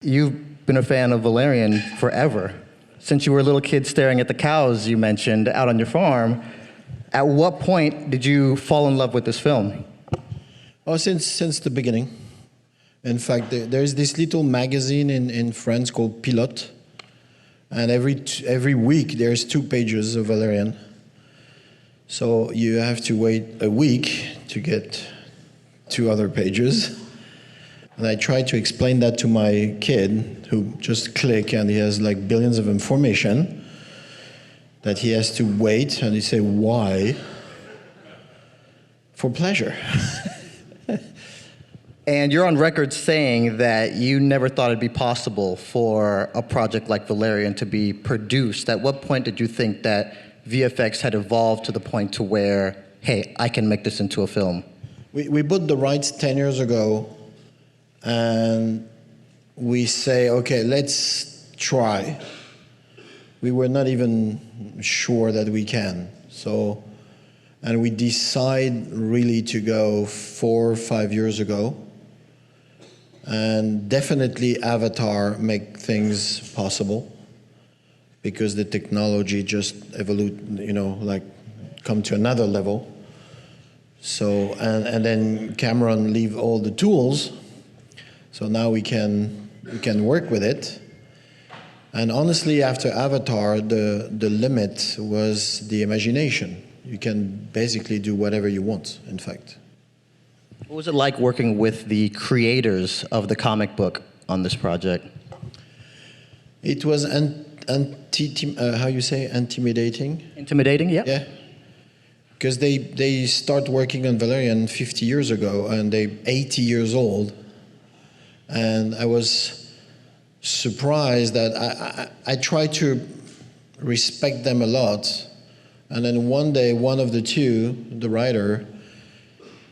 You've been a fan of Valerian forever. Since you were a little kid staring at the cows you mentioned out on your farm, at what point did you fall in love with this film? Oh, since the beginning. In fact, there's this little magazine in France called Pilote, and every week there's 2 pages of Valerian. So you have to wait a week to get 2 other pages. And I try to explain that to my kid, who just click and he has like billions of information, that he has to wait, and he say, why? For pleasure. And you're on record saying that you never thought it'd be possible for a project like Valerian to be produced. At what point did you think that VFX had evolved to the point to where, hey, I can make this into a film? We bought the rights 10 years ago, and we say, okay, let's try. We were not even sure that we can. So, and we decide really to go 4 or 5 years ago. And definitely Avatar make things possible, because the technology just evolved, come to another level. So, and then Cameron leave all the tools, so now we can work with it. And honestly, after Avatar, the limit was the imagination. You can basically do whatever you want, in fact. What was it like working with the creators of the comic book on this project? It was how you say, intimidating? Intimidating, yeah. Yeah. Because they start working on Valerian 50 years ago, and they're 80 years old. And I was surprised that I tried to respect them a lot. And then one day, one of the 2, the writer,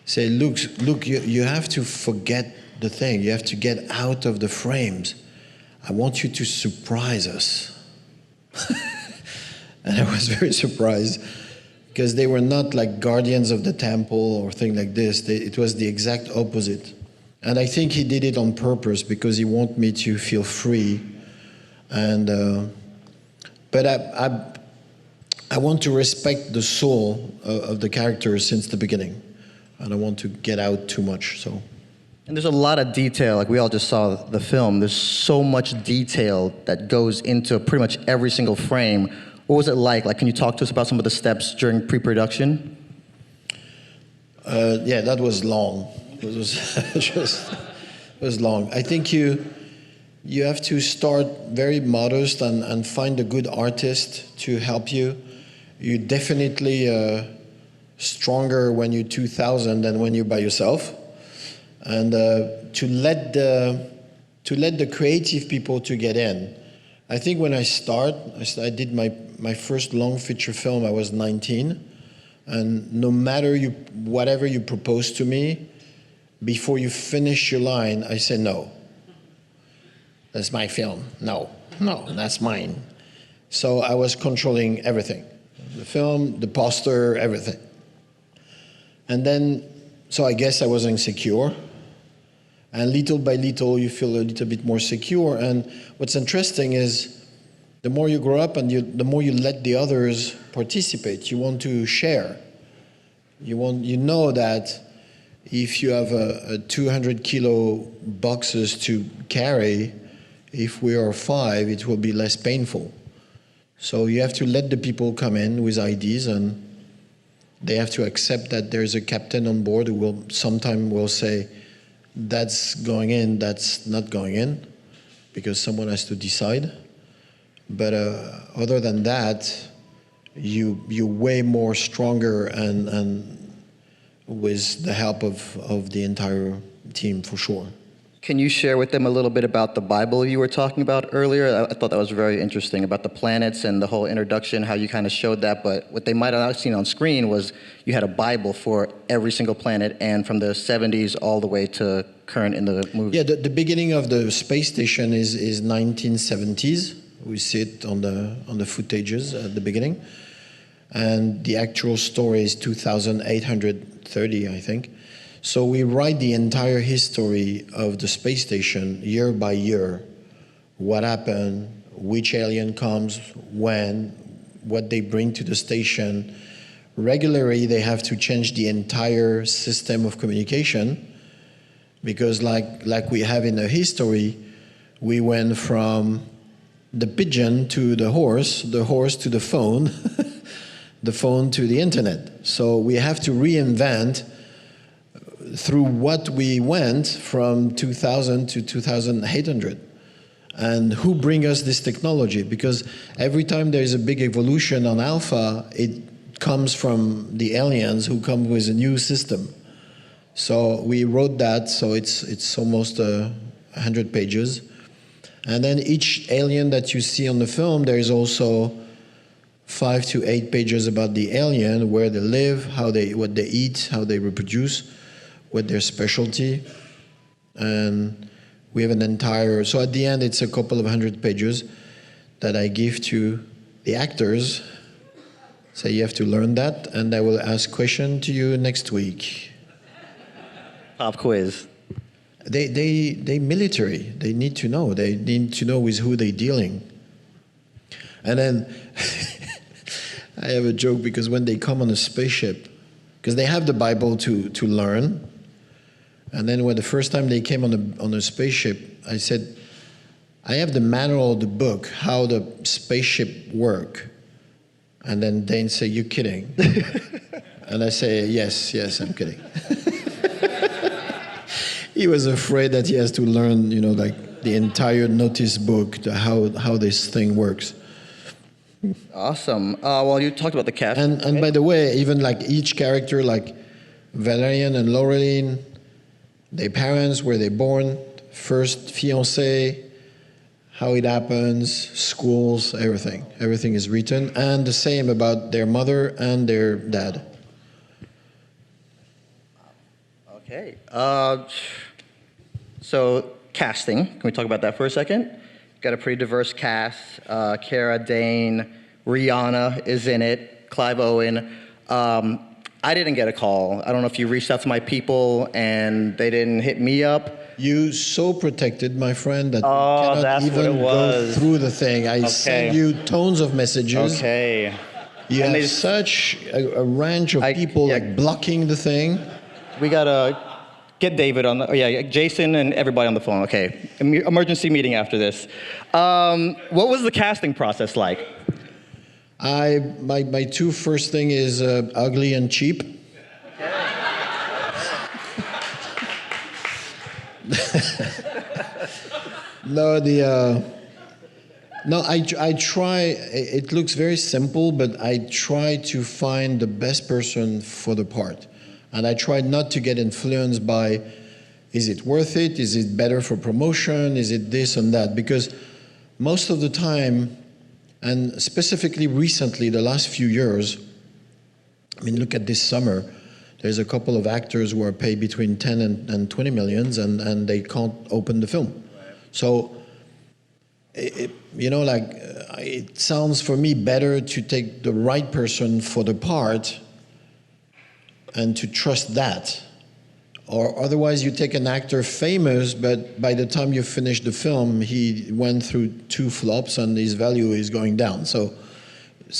say, Luc, you have to forget the thing. You have to get out of the frames. I want you to surprise us. And I was very surprised, because they were not like guardians of the temple or thing like this. It was the exact opposite. And I think he did it on purpose, because he wanted me to feel free. And but I want to respect the soul of the characters since the beginning. I don't want to get out too much, so. And there's a lot of detail, like we all just saw the film. There's so much detail that goes into pretty much every single frame. What was it like? Like, can you talk to us about some of the steps during pre-production? Yeah, that was long. It was long. I think you have to start very modest and find a good artist to help you. You definitely stronger when you're 2,000 than when you're by yourself, and to let the creative people to get in. I think when I did my first long feature film, I was 19, and no matter whatever you propose to me, before you finish your line, I say no. That's my film. No, that's mine. So I was controlling everything, the film, the poster, everything. And then, so I guess I was insecure. And little by little, you feel a little bit more secure. And what's interesting is, the more you grow up and the more you let the others participate, you want to share. You know that if you have a 200-kilo boxes to carry, if we are 5, it will be less painful. So you have to let the people come in with ideas, and they have to accept that there's a captain on board who will sometimes say, that's going in, that's not going in, because someone has to decide. But other than that, you're way more stronger and with the help of the entire team, for sure. Can you share with them a little bit about the Bible you were talking about earlier? I thought that was very interesting, about the planets and the whole introduction, how you kind of showed that. But what they might have not seen on screen was you had a Bible for every single planet, and from the 70s all the way to current in the movie. Yeah, the beginning of the space station is 1970s. We see it on the footages at the beginning. And the actual story is 2,830, I think. So we write the entire history of the space station year by year what happened, which alien comes, when, what they bring to the station. Regularly, they have to change the entire system of communication because like we have in the history, we went from the pigeon to the horse to the phone, the phone to the internet. So we have to reinvent through what we went from 2000 to 2800. And who bring us this technology? Because every time there is a big evolution on alpha, it comes from the aliens who come with a new system. So we wrote that, so it's almost 100 pages. And then each alien that you see on the film, there is also 5 to 8 pages about the alien, where they live, what they eat, how they reproduce, what their specialty. And we have an entire, so at the end it's a couple of 100 pages that I give to the actors. So you have to learn that, and I will ask question to you next week. Pop quiz. They military. They need to know. They need to know with who they're dealing. And then I have a joke because when they come on a spaceship, because they have the Bible to learn, and then when the first time they came on a spaceship, I said, I have the manual, the book, how the spaceship work. And then Dane say, "You're kidding." And I say, yes, I'm kidding. He was afraid that he has to learn, like the entire notice book, how this thing works. Awesome. Well, you talked about the cast. And by the way, even like each character, like Valerian and Laureline, their parents, where they born, first fiancé, how it happens, schools, everything. Everything is written. And the same about their mother and their dad. Okay. So casting, can we talk about that for a second? Got a pretty diverse cast. Cara, Dane, Rihanna is in it, Clive Owen. I didn't get a call. I don't know if you reached out to my people and they didn't hit me up. You so protected, my friend, that Oh, you that's cannot what even it go was. through the thing. I Okay. send you tons of messages. Okay. You And have they- such a range of people like blocking the thing. We gotta get David on the, Jason and everybody on the phone. Okay, emergency meeting after this. What was the casting process like? My two first thing is ugly and cheap. I try, it looks very simple, but I try to find the best person for the part. And I try not to get influenced by, is it worth it? Is it better for promotion? Is it this and that? Because most of the time, and specifically recently, the last few years, I mean, look at this summer, there's a couple of actors who are paid between 10 and 20 millions, and they can't open the film. Right. So, it sounds for me better to take the right person for the part and to trust that. Or otherwise you take an actor famous, but by the time you finish the film, he went through 2 flops and his value is going down. So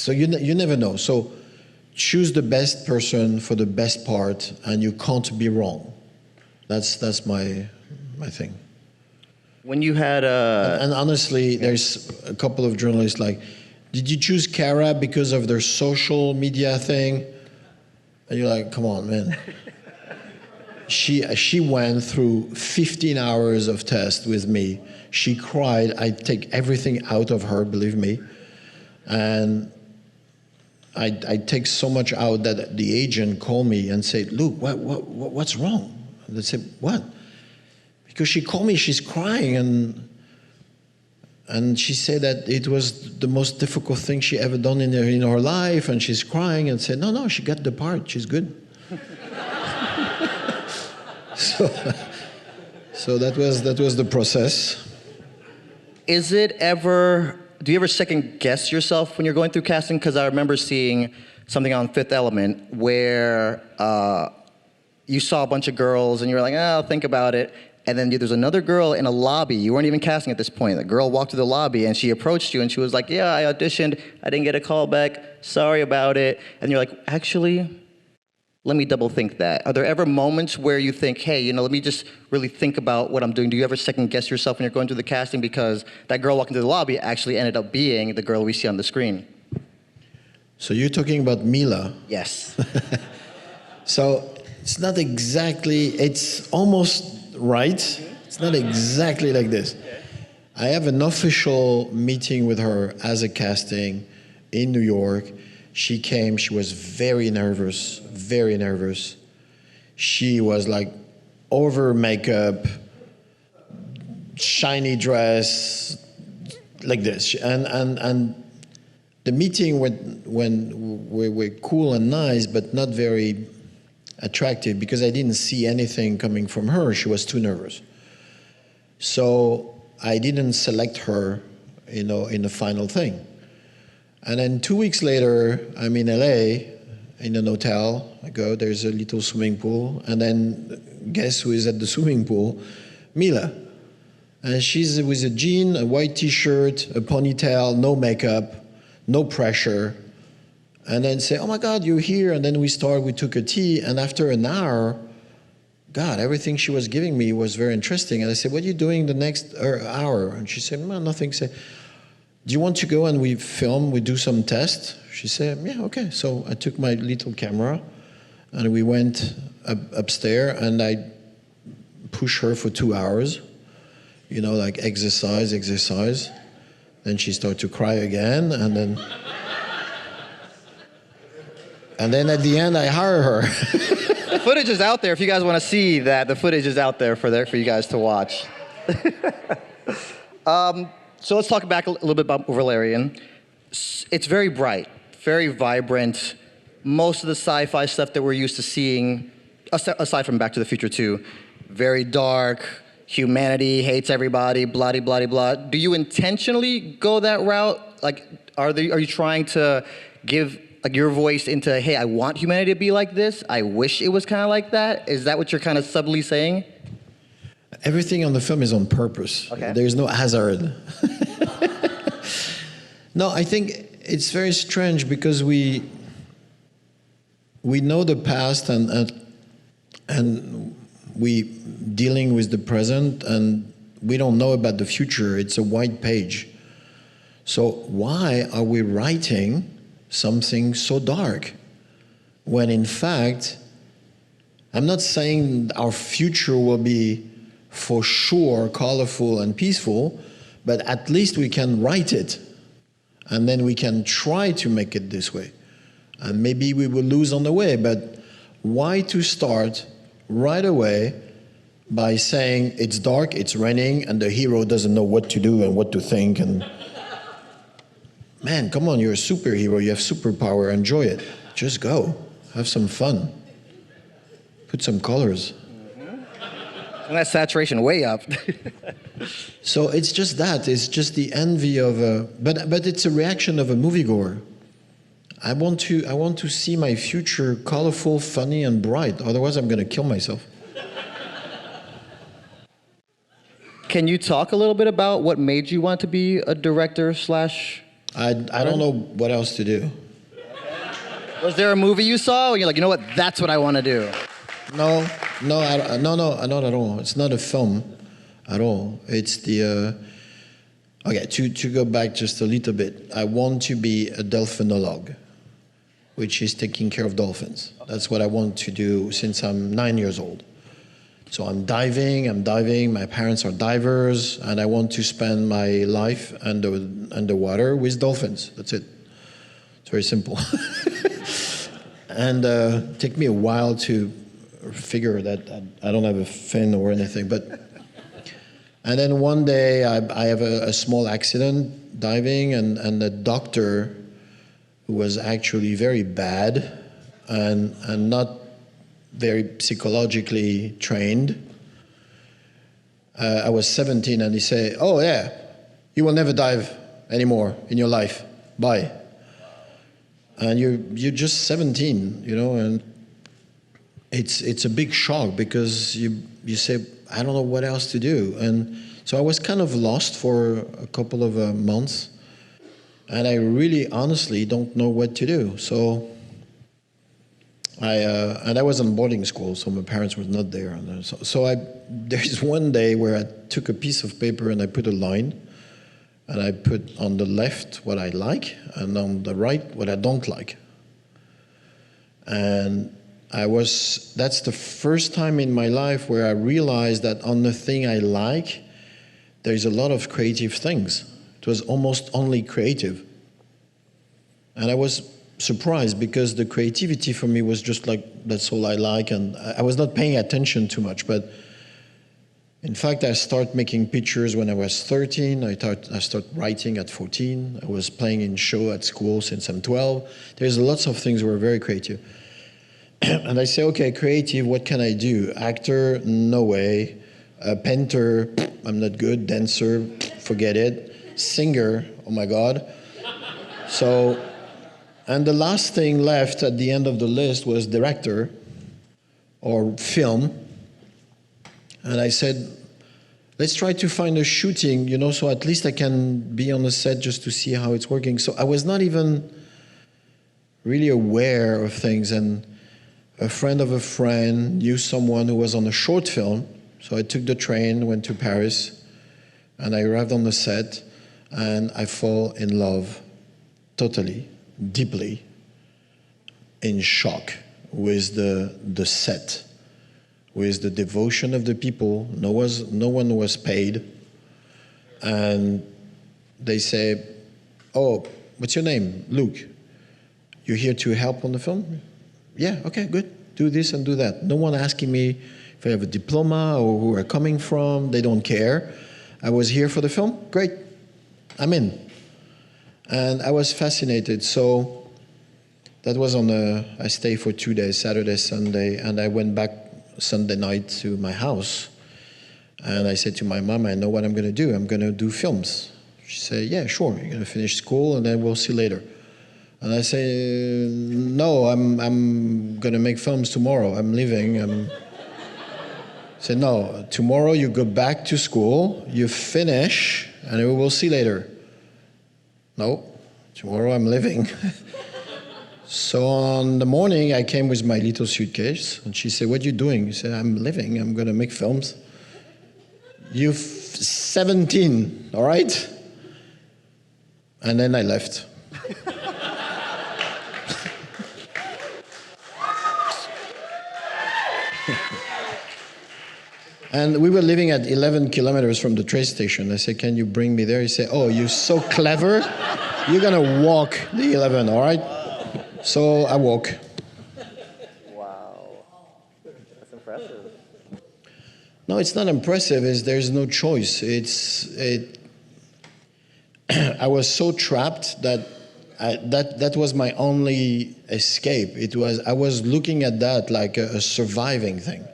you never know. So choose the best person for the best part, and you can't be wrong. That's my thing. When you had and honestly, there's a couple of journalists like, did you choose Cara because of their social media thing? And you're like, come on, man. She went through 15 hours of test with me. She cried. I take everything out of her, believe me. And I take so much out that the agent called me and said, Luc, what's wrong? And I said, what? Because she called me, she's crying, and she said that it was the most difficult thing she ever done in her life, and she's crying, and said, no, she got the part, she's good. So that was the process. Is it ever, do you ever second guess yourself when you're going through casting? Because I remember seeing something on Fifth Element where you saw a bunch of girls and you were like, I'll think about it. And then there's another girl in a lobby. You weren't even casting at this point. The girl walked through the lobby and she approached you and she was like, yeah, I auditioned. I didn't get a call back. Sorry about it. And you're like, actually, let me double think that. Are there ever moments where you think, hey, you know, let me just really think about what I'm doing? Do you ever second guess yourself when you're going through the casting because that girl walking through the lobby actually ended up being the girl we see on the screen? So you're talking about Mila. Yes. So it's not exactly, it's almost right. It's not exactly like this. I have an official meeting with her as a casting in New York. She came, she was very nervous, very nervous. She was like over makeup, shiny dress, like this. And the meeting when we were cool and nice, but not very attractive because I didn't see anything coming from her. She was too nervous. So I didn't select her, you know, in the final thing. And then 2 weeks later, I'm in LA in an hotel. I go, there's a little swimming pool. And then guess who is at the swimming pool? Mila. And she's with a jean, a white t-shirt, a ponytail, no makeup, no pressure. And then say, oh my God, you're here. And then we took a tea. And after an hour, God, everything she was giving me was very interesting. And I said, what are you doing the next hour? And she said, well, nothing. I said, do you want to go and we film, we do some tests? She said, yeah, okay. So I took my little camera and we went upstairs and I pushed her for 2 hours, you know, like exercise. Then she started to cry again and then at the end I hire her. The footage is out there. If you guys want to see that, the footage is out there for you guys to watch. So let's talk back a little bit about Valerian. It's very bright, very vibrant. Most of the sci-fi stuff that we're used to seeing, aside from Back to the Future 2, very dark, humanity hates everybody, blah, blah, blah. Do you intentionally go that route? Like, are you trying to give like your voice into, hey, I want humanity to be like this. I wish it was kind of like that. Is that what you're kind of subtly saying? Everything on the film is on purpose. Okay. There's no hazard. No, I think it's very strange because we know the past and we dealing with the present and we don't know about the future. It's a white page. So why are we writing something so dark when in fact, I'm not saying our future will be for sure colorful and peaceful, but at least we can write it and then we can try to make it this way. And maybe we will lose on the way, but why to start right away by saying it's dark, it's raining, and the hero doesn't know what to do and what to think? And man, come on, you're a superhero, you have superpower, enjoy it. Just go, have some fun. Put some colors. And that saturation way up. So it's just that, it's just the envy of but it's a reaction of a moviegoer. I want to see my future colorful, funny, and bright, otherwise I'm gonna kill myself. Can you talk a little bit about what made you want to be a director slash... I don't know what else to do. Was there a movie you saw and you're like, you know what, that's what I want to do? No, not at all. It's not a film at all. It's the, okay, to go back just a little bit, I want to be a delphinologue, which is taking care of dolphins. That's what I want to do since I'm 9 years old. So I'm diving, my parents are divers, and I want to spend my life underwater with dolphins. That's it. It's very simple. And take me a while to figure that I don't have a fin or anything. And then one day I have a small accident diving, and the doctor, who was actually very bad and not very psychologically trained. I was 17 and he said, oh yeah, you will never dive anymore in your life, bye. And you're just 17, you know, and it's a big shock because you say, I don't know what else to do. And so I was kind of lost for a couple of months. And I really honestly don't know what to do. So I was in boarding school, so my parents were not there. And there's one day where I took a piece of paper and I put a line, and I put on the left what I like, and on the right what I don't like. And that's the first time in my life where I realized that on the thing I like, there's a lot of creative things. It was almost only creative. And I was surprised because the creativity for me was just like, that's all I like, and I was not paying attention too much. But in fact, I started making pictures when I was 13. I started writing at 14. I was playing in show at school since I'm 12. There's lots of things that were very creative. And I say, okay, creative, what can I do? Actor, no way. Painter, I'm not good. Dancer, forget it. Singer, oh my God. So, and the last thing left at the end of the list was director or film. And I said, let's try to find a shooting, so at least I can be on the set just to see how it's working. So I was not even really aware of things. And a friend of a friend knew someone who was on a short film. So I took the train, went to Paris, and I arrived on the set, and I fall in love totally, deeply, in shock with the set, with the devotion of the people. No one was paid. And they say, oh, what's your name? Luc. You're here to help on the film? Yeah, okay, good. Do this and do that. No one asking me if I have a diploma or who I'm coming from. They don't care. I was here for the film. Great. I'm in. And I was fascinated. So that was I stayed for 2 days, Saturday, Sunday, and I went back Sunday night to my house. And I said to my mom, I know what I'm going to do. I'm going to do films. She said, yeah, sure. You're going to finish school and then we'll see later. And I say, no, I'm going to make films tomorrow. I'm leaving. I said, no, tomorrow you go back to school, you finish, and we will see later. No, tomorrow I'm leaving. So on the morning, I came with my little suitcase, and she said, what are you doing? I said, I'm leaving. I'm going to make films. You're 17, all right? And then I left. And we were living at 11 kilometers from the train station. I said, can you bring me there? He said, oh, you're so clever. You're going to walk the 11, all right? So I walk. Wow. That's impressive. No, it's not impressive. There's no choice. I was so trapped that that was my only escape. I was looking at that like a surviving thing.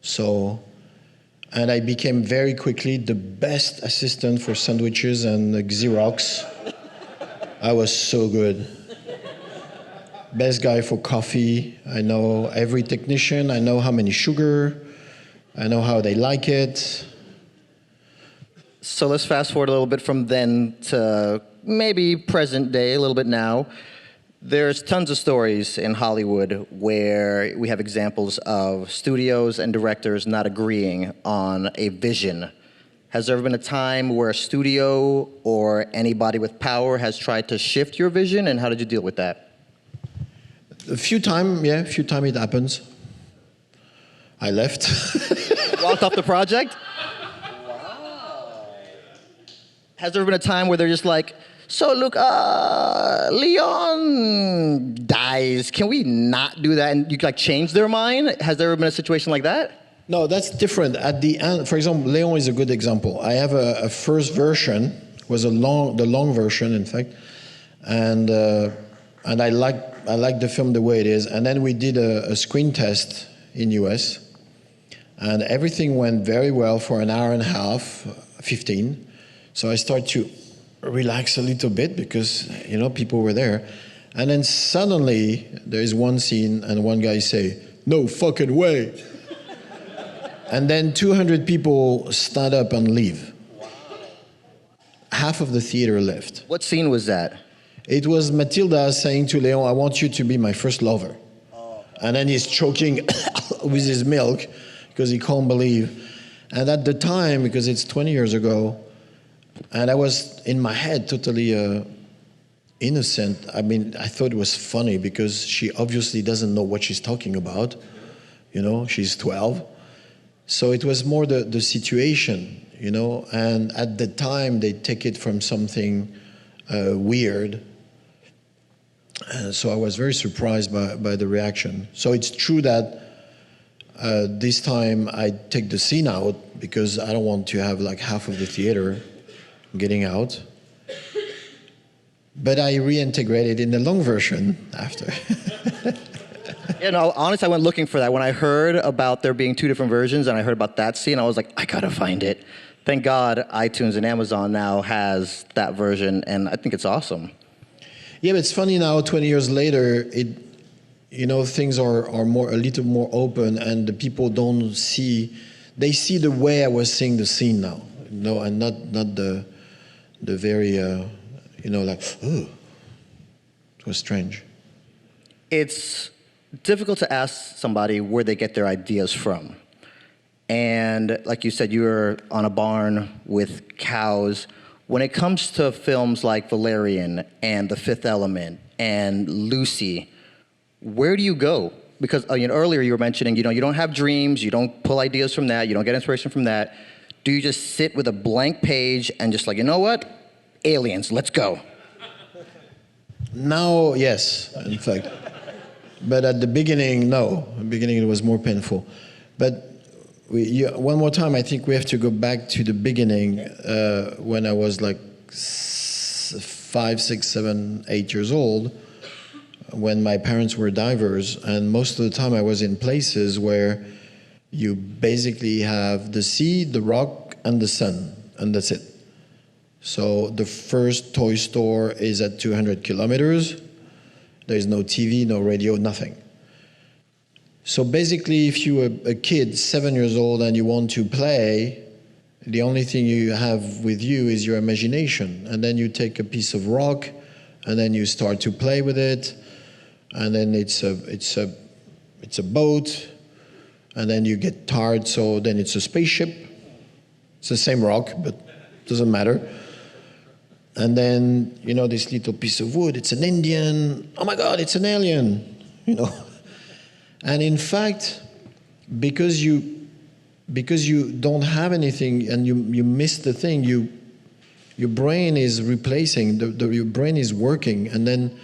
So, and I became very quickly the best assistant for sandwiches and Xerox. I was so good. Best guy for coffee. I know every technician. I know how many sugar. I know how they like it. So let's fast forward a little bit from then to maybe present day, a little bit now. There's tons of stories in Hollywood where we have examples of studios and directors not agreeing on a vision. Has there ever been a time where a studio or anybody with power has tried to shift your vision, and how did you deal with that? A few times it happens. I left. Walked off the project? Wow. Has there ever been a time where they're just like, so look, Leon dies. Can we not do that? And you like change their mind? Has there ever been a situation like that? No, that's different. At the end, for example, Leon is a good example. I have a first version, was the long version, in fact, and I like the film the way it is. And then we did a screen test in US, and everything went very well for an hour and a half, 15. So I started to relax a little bit because people were there, and then suddenly there is one scene and one guy say, "No fucking way." And then 200 people stand up and leave. Half of the theater left. What scene was that? It was Matilda saying to Leon, I want you to be my first lover. And then he's choking with his milk because he can't believe. And at the time, because it's 20 years ago, and I was in my head totally innocent. I mean, I thought it was funny because she obviously doesn't know what she's talking about. You know, she's 12. So it was more the situation, you know, and at the time they take it from something weird. So I was very surprised by the reaction. So it's true that this time I take the scene out because I don't want to have like half of the theater getting out. But I reintegrated in the long version after. Yeah, no, honestly, I went looking for that. When I heard about there being two different versions and I heard about that scene, I was like, I gotta find it. Thank God iTunes and Amazon now has that version, and I think it's awesome. Yeah, but it's funny now, 20 years later, you know, things are a little more open, and the people don't see, they see the way I was seeing the scene now, you know, and not the very, you know, like, oh, it was strange. It's difficult to ask somebody where they get their ideas from. And like you said, you were on a barn with cows. When it comes to films like Valerian and The Fifth Element and Lucy, where do you go? Because you know, earlier you were mentioning, you know, you don't have dreams, you don't pull ideas from that, you don't get inspiration from that. Do you just sit with a blank page and just like, you know what? Aliens, let's go. Now, yes, in fact. But at the beginning, no. At the beginning, it was more painful. But one more time, I think we have to go back to the beginning when I was like 5, 6, 7, 8 years old, when my parents were divers. And most of the time, I was in places where you basically have the sea, the rock, and the sun, and that's it. So the first toy store is at 200 kilometers. There's no TV, no radio, nothing. So basically, if you're a kid, 7 years old, and you want to play, the only thing you have with you is your imagination. And then you take a piece of rock, and then you start to play with it, and then it's a boat, and then you get tired, so then it's a spaceship. It's the same rock, but it doesn't matter. And then, you know, this little piece of wood, it's an Indian. Oh my God, it's an alien, you know. And in fact, because you don't have anything and you miss the thing, your brain is replacing, your brain is working, and then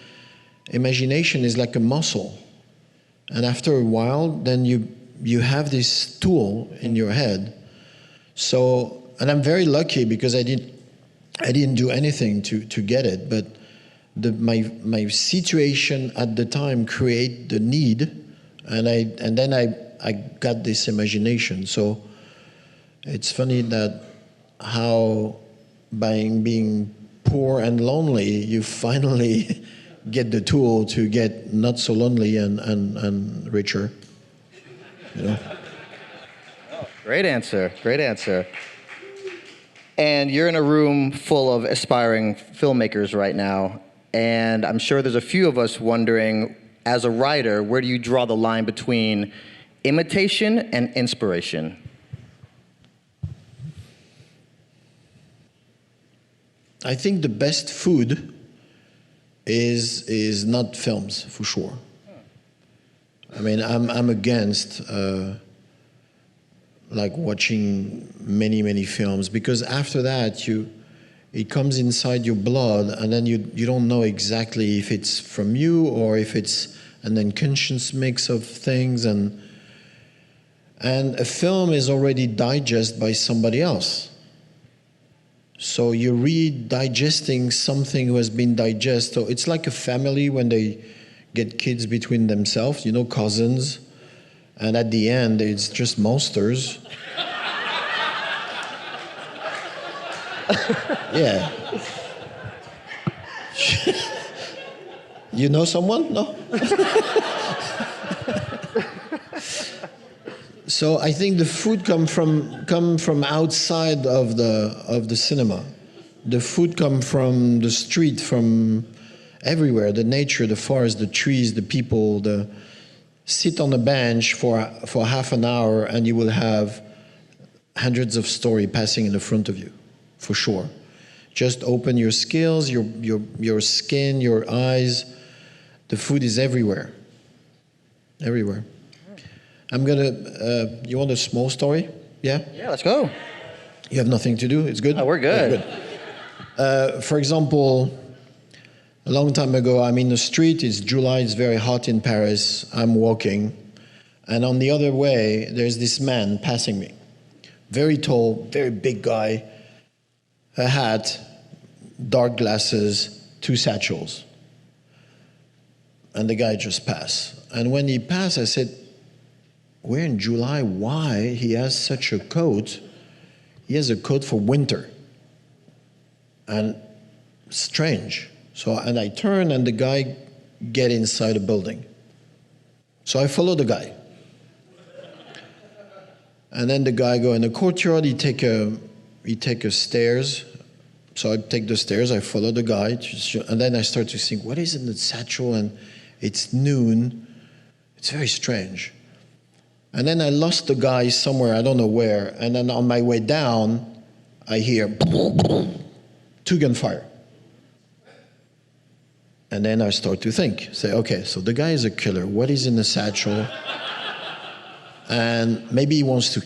imagination is like a muscle. And after a while, then you have this tool in your head. So, and I'm very lucky because I didn't do anything to get it, but my situation at the time create the need, and then I got this imagination. So it's funny that how by being poor and lonely, you finally get the tool to get not so lonely and richer. You know? Great answer, great answer. And you're in a room full of aspiring filmmakers right now, and I'm sure there's a few of us wondering, as a writer, where do you draw the line between imitation and inspiration? I think the best food is not films, for sure. I mean, I'm against like watching many films, because after that it comes inside your blood, and then you don't know exactly if it's from you or if it's an unconscious mix of things, and a film is already digested by somebody else. So you're re-digesting something who has been digested. So it's like a family when they get kids between themselves, you know, cousins, and at the end it's just monsters. Yeah. You know someone? No? So I think the food come from outside of the cinema. The food come from the street, from everywhere. The nature, the forest, the trees, the people. Sit on a bench for half an hour, and you will have hundreds of stories passing in the front of you, for sure. Just open your skills, your skin, your eyes. The food is everywhere. Everywhere. I'm gonna, you want a small story? Yeah? Yeah, let's go. You have nothing to do? It's good? Oh, we're good. Yeah, good. For example, a long time ago, I'm in the street, it's July, it's very hot in Paris, I'm walking, and on the other way, there's this man passing me. Very tall, very big guy, a hat, dark glasses, 2 satchels. And the guy just passed. And when he passed, I said, we're in July, why he has such a coat? He has a coat for winter. And strange. So, and I turn and the guy get inside a building. So I follow the guy. And then the guy go in the courtyard, he take a stairs. So I take the stairs, I follow the guy, and then I start to think, what is in the satchel? And it's noon. It's very strange. And then I lost the guy somewhere, I don't know where. And then on my way down, I hear 2 gunfire. And then I start to think, say, okay, so the guy is a killer. What is in the satchel? And maybe he wants to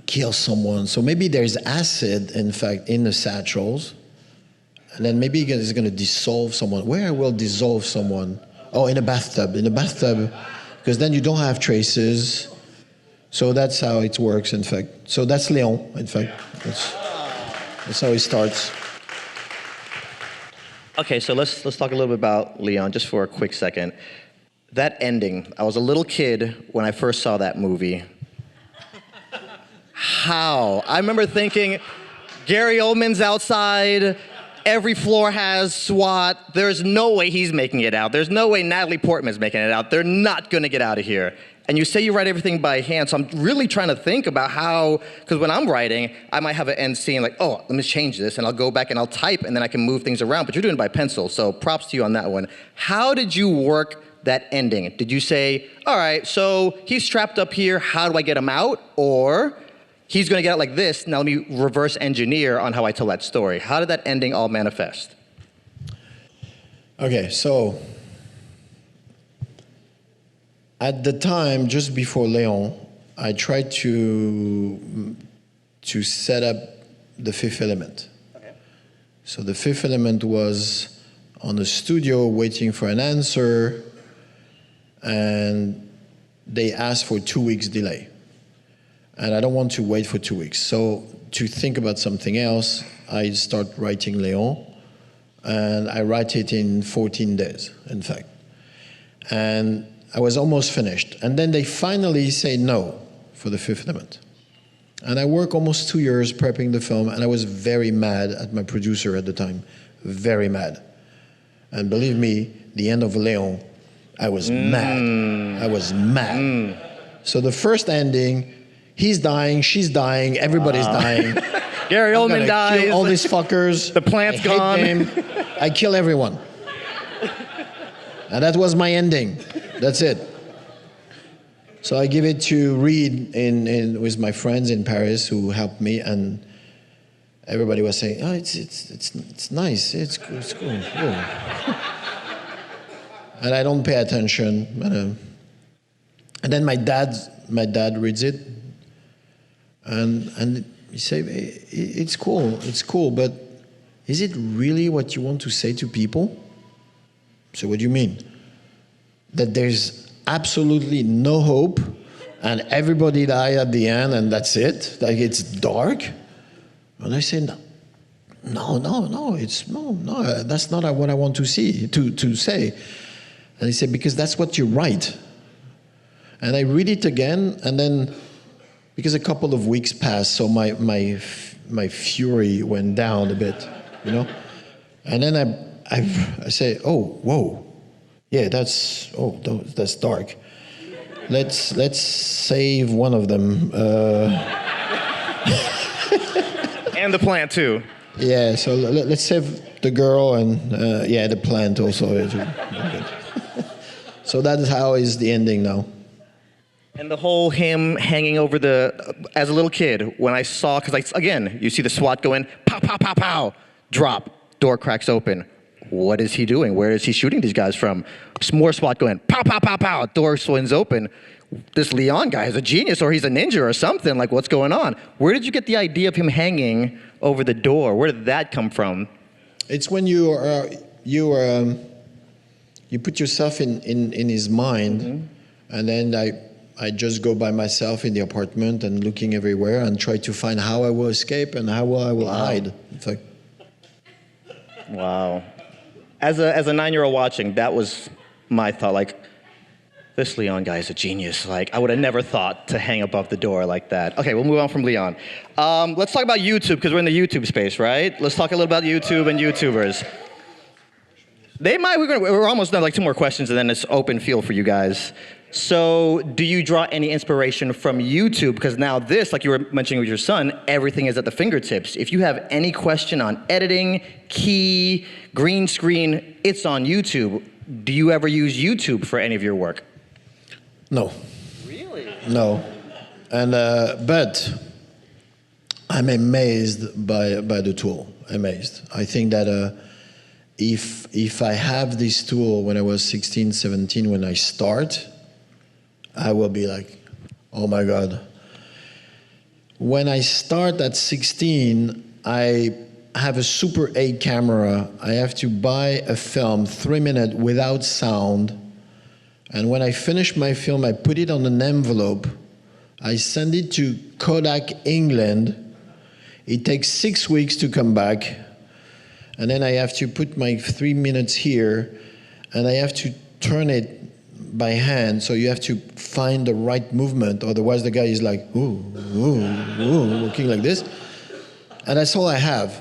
kill someone. So maybe there's acid, in fact, in the satchels. And then maybe he's going to dissolve someone. Where will dissolve someone? Oh, in a bathtub. In a bathtub, because then you don't have traces. So that's how it works, in fact. So that's Léon, in fact. That's how it starts. Okay, so let's talk a little bit about Leon, just for a quick second. That ending, I was a little kid when I first saw that movie. How? I remember thinking, Gary Oldman's outside, every floor has SWAT, there's no way he's making it out. There's no way Natalie Portman's making it out. They're not gonna get out of here. And you say you write everything by hand, so I'm really trying to think about how, because when I'm writing, I might have an end scene like, oh, let me change this, and I'll go back and I'll type, and then I can move things around, but you're doing it by pencil, so props to you on that one. How did you work that ending? Did you say, all right, so he's trapped up here, how do I get him out? Or he's gonna get out like this, now let me reverse engineer on how I tell that story. How did that ending all manifest? Okay, so at the time, just before Léon, I tried to set up the fifth element. Okay. So the fifth element was on the studio waiting for an answer, and they asked for 2 weeks delay. And I don't want to wait for 2 weeks. So to think about something else, I start writing Léon, and I write it in 14 days, in fact. And I was almost finished. And then they finally say no for the fifth element. And I worked almost 2 years prepping the film, and I was very mad at my producer at the time, very mad. And believe me, the end of Léon, I was mad. I was mad. So the first ending, he's dying, she's dying, everybody's dying. Gary Oldman dies. Kill all these fuckers. The plant's gone. I kill everyone. And that was my ending. That's it. So I give it to read with my friends in Paris who helped me, and everybody was saying, "Oh, it's nice. It's cool. And I don't pay attention. And then my dad reads it, and he say, "It's cool, but is it really what you want to say to people?" So what do you mean? That there's absolutely no hope and everybody die at the end and that's it? Like it's dark? And I said, no, that's not what I want to say. And he said, because that's what you write. And I read it again, and then, because a couple of weeks passed, so my fury went down a bit, you know? And then I say, oh, whoa. Yeah, that's dark. let's save one of them. And the plant too. Yeah, so let's save the girl and yeah, the plant also. So that is how is the ending now. And the whole him hanging over as a little kid, when I saw, because again, you see the SWAT go in, pow, pow, pow, pow, drop, door cracks open. What is he doing? Where is he shooting these guys from? More SWAT go in, pow, pow, pow, pow, door swings open. This Leon guy is a genius, or he's a ninja or something, like what's going on? Where did you get the idea of him hanging over the door? Where did that come from? It's when you put yourself in his mind, and then I just go by myself in the apartment and looking everywhere and try to find how I will escape and how I will hide. It's like, wow. As a 9-year-old watching, that was my thought. Like, this Leon guy is a genius. Like, I would have never thought to hang above the door like that. Okay, we'll move on from Leon. Let's talk about YouTube, because we're in the YouTube space, right? Let's talk a little about YouTube and YouTubers. We're almost done, like 2 more questions, and then it's open field for you guys. So, do you draw any inspiration from YouTube? Because now this, like you were mentioning with your son, everything is at the fingertips. If you have any question on editing, key, green screen, it's on YouTube. Do you ever use YouTube for any of your work? no. Really? No. And but I'm amazed by the tool. Amazed. I think that if I have this tool when I was 16, 17, when I start, I will be like, oh my God. When I start at 16, I have a Super 8 camera. I have to buy a film, 3 minutes without sound. And when I finish my film, I put it on an envelope. I send it to Kodak, England. It takes 6 weeks to come back. And then I have to put my 3 minutes here, and I have to turn it by hand, so you have to find the right movement, otherwise the guy is like, ooh, ooh, ooh, looking like this. And that's all I have.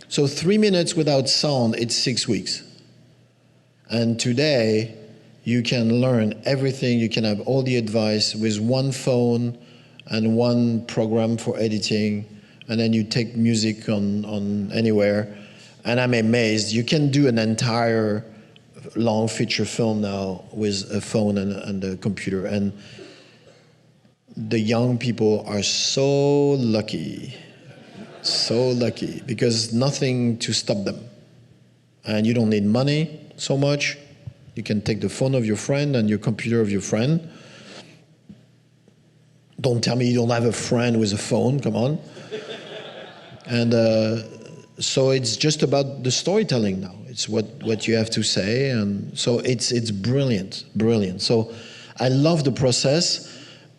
So 3 minutes without sound, it's 6 weeks. And today, you can learn everything, you can have all the advice with one phone and one program for editing, and then you take music on anywhere. And I'm amazed. You can do an entire long feature film now with a phone and a computer. And the young people are so lucky, because nothing to stop them. And you don't need money so much. You can take the phone of your friend and your computer of your friend. Don't tell me you don't have a friend with a phone, come on. And so it's just about the storytelling now. It's what you have to say, and so it's brilliant. So I love the process,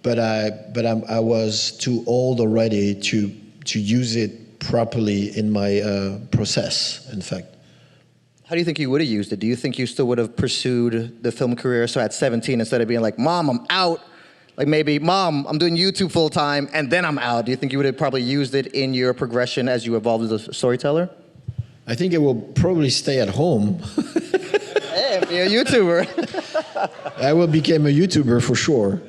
but I was too old already to use it properly in my process, in fact. How do you think you would have used it? Do you think you still would have pursued the film career, so at 17, instead of being like, Mom, I'm out, like maybe, Mom, I'm doing YouTube full time, and then I'm out? Do you think you would have probably used it in your progression as you evolved as a storyteller? I think I will probably stay at home. Hey, be a YouTuber. I will become a YouTuber for sure.